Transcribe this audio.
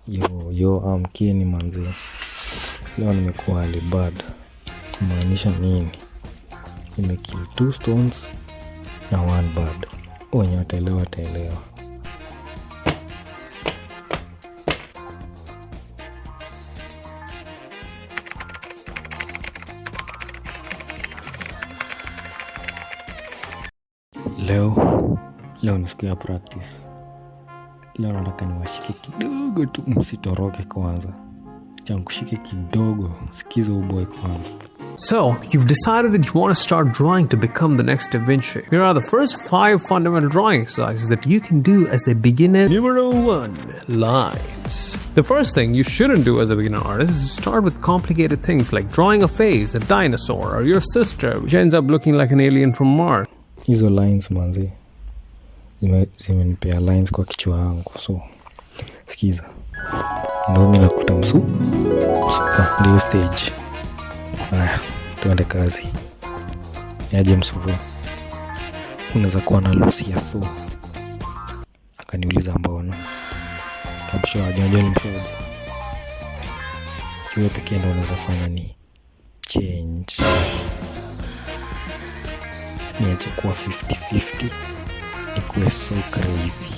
Yo amkeni manze. Leo nimekuwa early bird. Kumaanisha nini? Nimekill 2 stones na 1 bird. Wenye wataelewa. Leo ni siku ya practice. Leo nataka niwashike kidogo tu, msitoroke kwanza. Chankushike kidogo, sikiza uboy kwanza. So, you've decided that you want to start drawing to become the next Da Vinci. Here are the first 5 fundamental drawing exercises that you can do as a beginner. Numero 1. Lines. The first thing you shouldn't do as a beginner artist is to start with complicated things like drawing a face, a dinosaur, or your sister, which ends up looking like an alien from Mars. Hizo lines manzi zimenipea lines kwa kichwa yangu. So sikiza, ndio mimi nakuta ndio stage. Haya, tuende kazi. Niaje msupa, unaweza kuwa na Lucia. So akaniuliza mbona kabisha ajaje nimshoje kiwe pekee ndio unaweza fanya ni change, niache kuwa 50-50 ikuwe so crazy.